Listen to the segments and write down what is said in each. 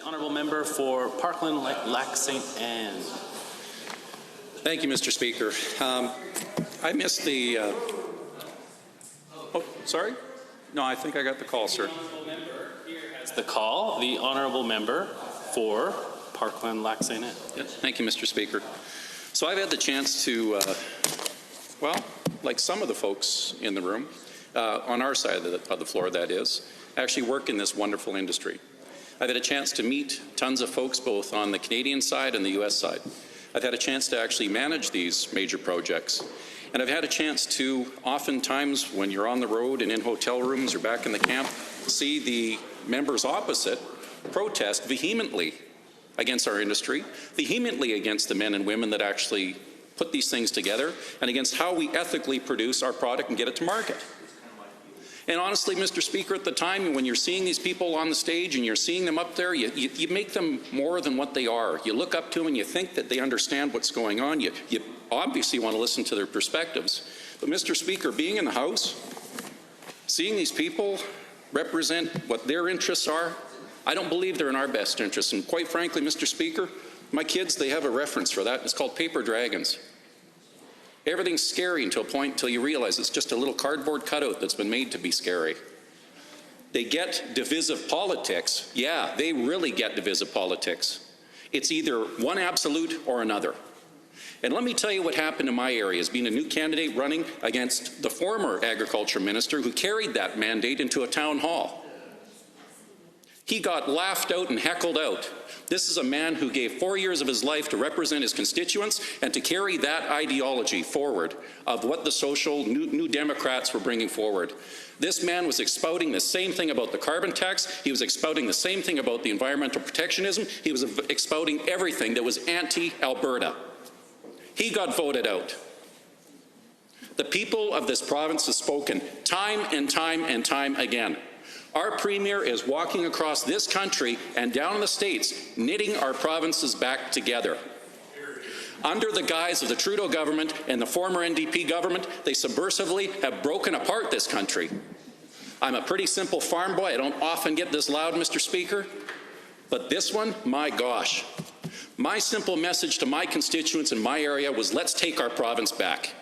Honourable Member for Parkland, Lac Ste. Anne. Thank you, Mr. Speaker. I missed the... oh, sorry? No, I think I got the call, sir. The call, the Honourable Member for Parkland, Lac Ste. Anne. Yes, thank you, Mr. Speaker. So I've had the chance to, well, like some of the folks in the room, on our side of the floor, that is, actually work in this wonderful industry. I've had a chance to meet tons of folks both on the Canadian side and the US side. I've had a chance to actually manage these major projects. And I've had a chance to, oftentimes when you're on the road and in hotel rooms or back in the camp, see the members opposite protest vehemently against our industry, vehemently against the men and women that actually put these things together, and against how we ethically produce our product and get it to market. And honestly, Mr. Speaker, at the time when you're seeing these people on the stage and you're seeing them up there, you make them more than what they are. You look up to them and you think that they understand what's going on. You obviously want to listen to their perspectives. But Mr. Speaker, being in the House, seeing these people represent what their interests are, I don't believe they're in our best interests. And quite frankly, Mr. Speaker, my kids, they have a reference for that. It's called paper dragons. Everything's scary until a point until you realize it's just a little cardboard cutout that's been made to be scary. They get divisive politics. Yeah, they really get divisive politics. It's either one absolute or another. And let me tell you what happened in my area as being a new candidate running against the former agriculture minister who carried that mandate into a town hall. He got laughed out and heckled out. This is a man who gave 4 years of his life to represent his constituents and to carry that ideology forward of what the social new Democrats were bringing forward. This man was expounding the same thing about the carbon tax. He was expounding the same thing about the environmental protectionism. He was expounding everything that was anti-Alberta. He got voted out. The people of this province have spoken time and time and time again. Our Premier is walking across this country and down in the States, knitting our provinces back together. Under the guise of the Trudeau government and the former NDP government, they subversively have broken apart this country. I'm a pretty simple farm boy. I don't often get this loud, Mr. Speaker. But this one, my gosh. My simple message to my constituents in my area was, let's take our province back.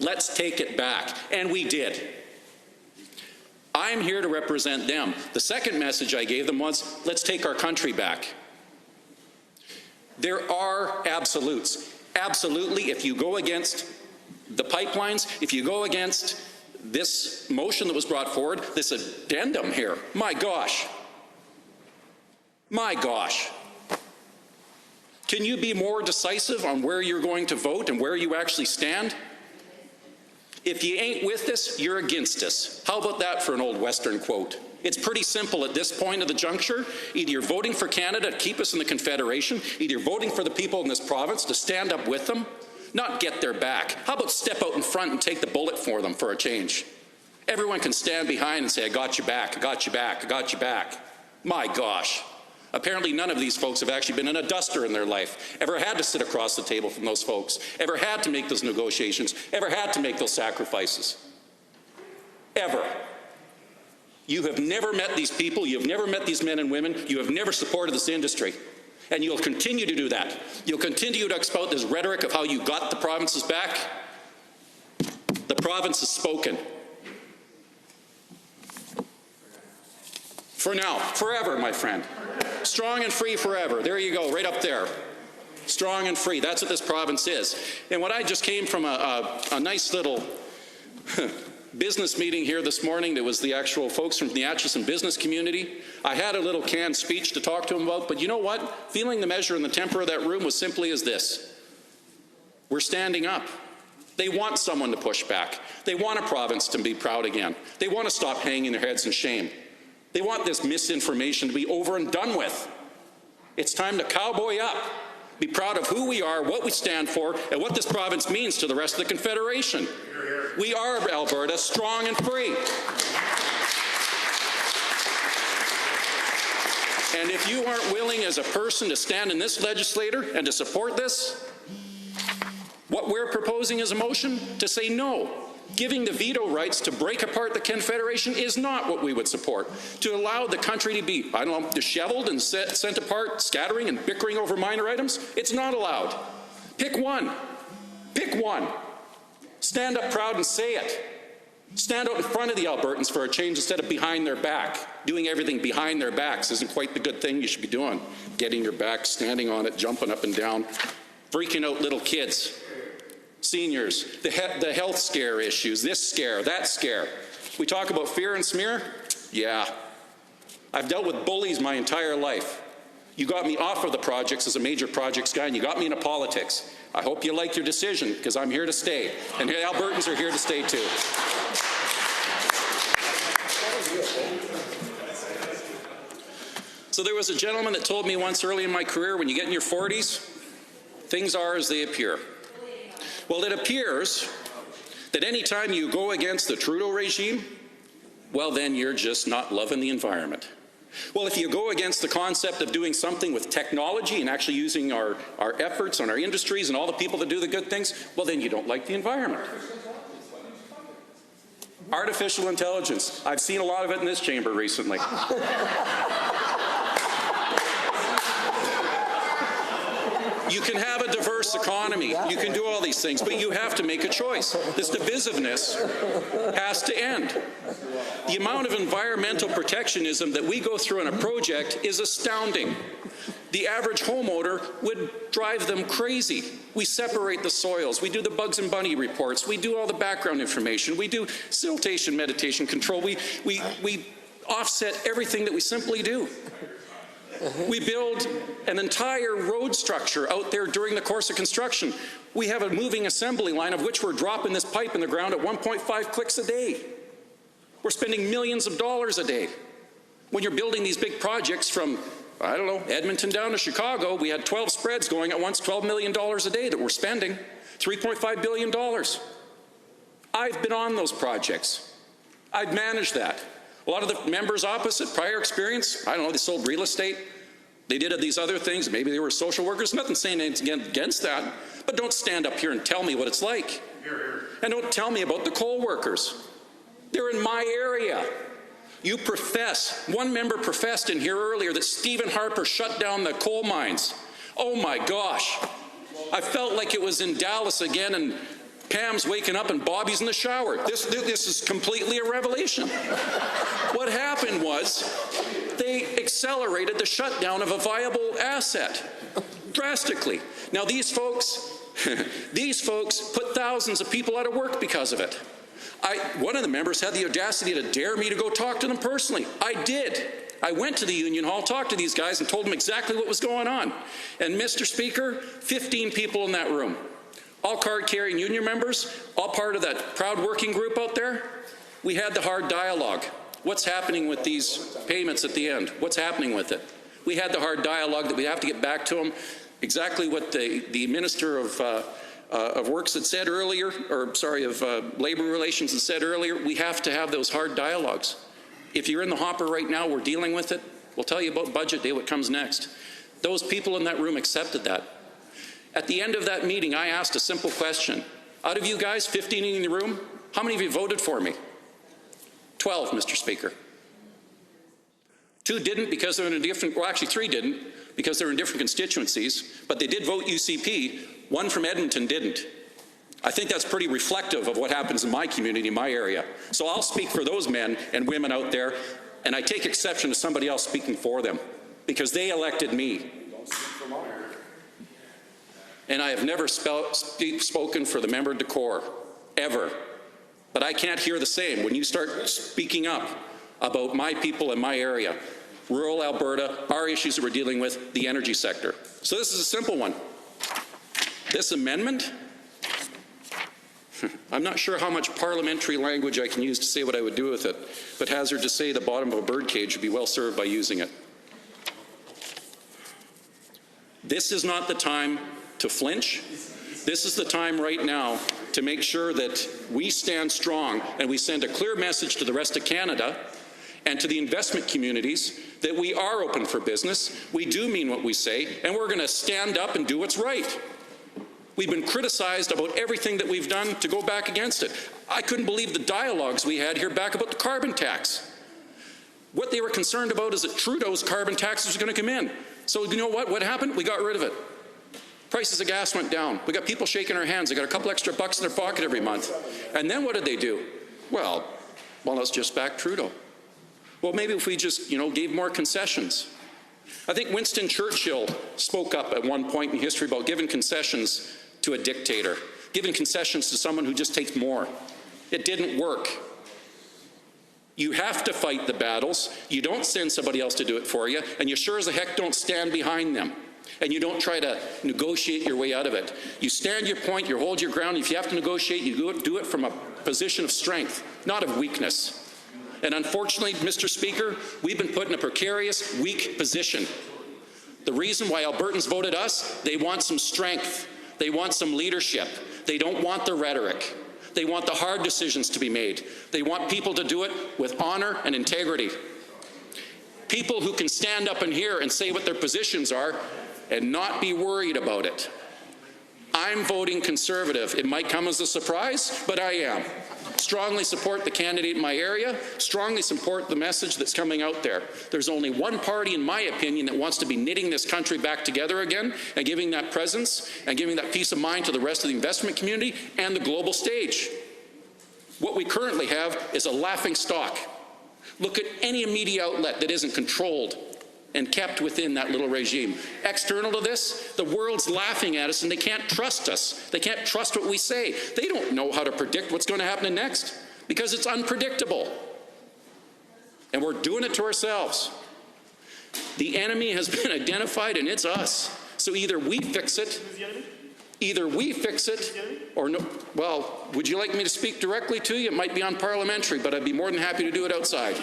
Let's take it back. And we did. I'm here to represent them. The second message I gave them was, let's take our country back. There are absolutes. Absolutely, if you go against the pipelines, if you go against this motion that was brought forward, this addendum here, my gosh. My gosh. Can you be more decisive on where you're going to vote and where you actually stand? If you ain't with us, you're against us. How about that for an old Western quote? It's pretty simple at this point of the juncture. Either you're voting for Canada to keep us in the Confederation, either you're voting for the people in this province to stand up with them, not get their back. How about step out in front and take the bullet for them for a change? Everyone can stand behind and say, I got you back, I got you back, I got you back. My gosh. Apparently none of these folks have actually been in a duster in their life, ever had to sit across the table from those folks, ever had to make those negotiations, ever had to make those sacrifices. Ever. You have never met these people, you have never met these men and women, you have never supported this industry. And you'll continue to do that. You'll continue to expound this rhetoric of how you got the provinces back. The province has spoken. For now, forever, my friend. Strong and free forever. There you go, right up there. Strong and free. That's what this province is. And when I just came from a nice little business meeting here this morning, there was the actual folks from the Atchison business community. I had a little canned speech to talk to them about, but you know what? Feeling the measure and the temper of that room was simply as this. We're standing up. They want someone to push back. They want a province to be proud again. They want to stop hanging their heads in shame. They want this misinformation to be over and done with. It's time to cowboy up, be proud of who we are, what we stand for, and what this province means to the rest of the Confederation. We are Alberta, strong and free. And if you aren't willing as a person to stand in this legislature and to support this, what we're proposing is a motion to say no. Giving the veto rights to break apart the Confederation is not what we would support. To allow the country to be, I don't know, disheveled and sent apart, scattering and bickering over minor items, it's not allowed. Pick one. Pick one. Stand up proud and say it. Stand out in front of the Albertans for a change instead of behind their back. Doing everything behind their backs isn't quite the good thing you should be doing. Getting your back, standing on it, jumping up and down, freaking out little kids. Seniors, the health scare issues, this scare, that scare. We talk about fear and smear? Yeah. I've dealt with bullies my entire life. You got me off of the projects as a major projects guy, and you got me into politics. I hope you like your decision, because I'm here to stay. And the Albertans are here to stay too. So there was a gentleman that told me once early in my career, when you get in your 40s, things are as they appear. Well, it appears that any time you go against the Trudeau regime, well, then you're just not loving the environment. Well, if you go against the concept of doing something with technology and actually using our efforts on our industries and all the people that do the good things, well, then you don't like the environment. Artificial intelligence. I've seen a lot of it in this chamber recently. You can have a diverse economy. You can do all these things, but you have to make a choice. This divisiveness has to end. The amount of environmental protectionism that we go through on a project is astounding. The average homeowner would drive them crazy. We separate the soils. We do the bugs and bunny reports. We do all the background information. We do siltation meditation control. We offset everything that we simply do. We build an entire road structure out there during the course of construction. We have a moving assembly line of which we're dropping this pipe in the ground at 1.5 clicks a day. We're spending millions of dollars a day. When you're building these big projects from, I don't know, Edmonton down to Chicago, we had 12 spreads going at once, $12 million a day that we're spending, $3.5 billion. I've been on those projects. I've managed that. A lot of the members opposite, prior experience, I don't know, they sold real estate. They did these other things. Maybe they were social workers. Nothing saying anything against that. But don't stand up here and tell me what it's like. And don't tell me about the coal workers. They're in my area. You profess, one member professed in here earlier that Stephen Harper shut down the coal mines. Oh my gosh. I felt like it was in Dallas again and Pam's waking up and Bobby's in the shower. This is completely a revelation. What happened was they accelerated the shutdown of a viable asset drastically. Now these folks put thousands of people out of work because of it. One of the members had the audacity to dare me to go talk to them personally. I did. I went to the union hall, talked to these guys, and told them exactly what was going on. And Mr. Speaker, 15 people in that room. All card-carrying union members, all part of that proud working group out there. We had the hard dialogue. What's happening with these payments at the end? What's happening with it? We had the hard dialogue that we have to get back to them. Exactly what the Minister of Works had said earlier, or sorry, of Labor Relations had said earlier. We have to have those hard dialogues. If you're in the hopper right now, we're dealing with it. We'll tell you about Budget Day, what comes next. Those people in that room accepted that. At the end of that meeting, I asked a simple question. Out of you guys, 15 in the room, how many of you voted for me? 12, Mr. Speaker. 2 didn't because they're in a different, well actually 3 didn't because they're in different constituencies, but they did vote UCP. 1 from Edmonton didn't. I think that's pretty reflective of what happens in my community, my area. So I'll speak for those men and women out there, and I take exception to somebody else speaking for them because they elected me. And I have never spoken for the member de corps, ever. But I can't hear the same when you start speaking up about my people in my area, rural Alberta, our issues that we're dealing with, the energy sector. So this is a simple one. This amendment, I'm not sure how much parliamentary language I can use to say what I would do with it, but hazard to say the bottom of a birdcage would be well served by using it. This is not the time to flinch. This is the time right now to make sure that we stand strong and we send a clear message to the rest of Canada and to the investment communities that we are open for business, we do mean what we say, and we're going to stand up and do what's right. We've been criticized about everything that we've done to go back against it. I couldn't believe the dialogues we had here back about the carbon tax. What they were concerned about is that Trudeau's carbon tax was going to come in. So you know what? What happened? We got rid of it. Prices of gas went down. We got people shaking their hands. They got a couple extra bucks in their pocket every month. And then what did they do? Well, let's just back Trudeau. Well, maybe if we just, gave more concessions. I think Winston Churchill spoke up at one point in history about giving concessions to a dictator, giving concessions to someone who just takes more. It didn't work. You have to fight the battles. You don't send somebody else to do it for you, and you sure as a heck don't stand behind them. And you don't try to negotiate your way out of it. You stand your point, you hold your ground. If you have to negotiate, you do it from a position of strength, not of weakness. And unfortunately, Mr. Speaker, we've been put in a precarious, weak position. The reason why Albertans voted us, they want some strength. They want some leadership. They don't want the rhetoric. They want the hard decisions to be made. They want people to do it with honor and integrity. People who can stand up in here and say what their positions are and not be worried about it. I'm voting Conservative. It might come as a surprise, but I am. Strongly support the candidate in my area, strongly support the message that's coming out there. There's only one party, in my opinion, that wants to be knitting this country back together again and giving that presence and giving that peace of mind to the rest of the investment community and the global stage. What we currently have is a laughing stock. Look at any media outlet that isn't controlled and kept within that little regime. External to this, the world's laughing at us and they can't trust us. They can't trust what we say. They don't know how to predict what's going to happen next because it's unpredictable. And we're doing it to ourselves. The enemy has been identified and it's us. So either we fix it, or no. Well, would you like me to speak directly to you? It might be unparliamentary, but I'd be more than happy to do it outside.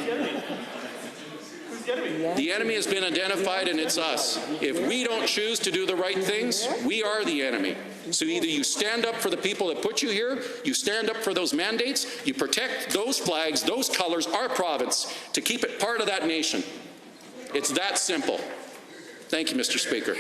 The enemy has been identified and it's us. If we don't choose to do the right things, we are the enemy. So either you stand up for the people that put you here, you stand up for those mandates, you protect those flags, those colors, our province, to keep it part of that nation. It's that simple. Thank you, Mr. Speaker.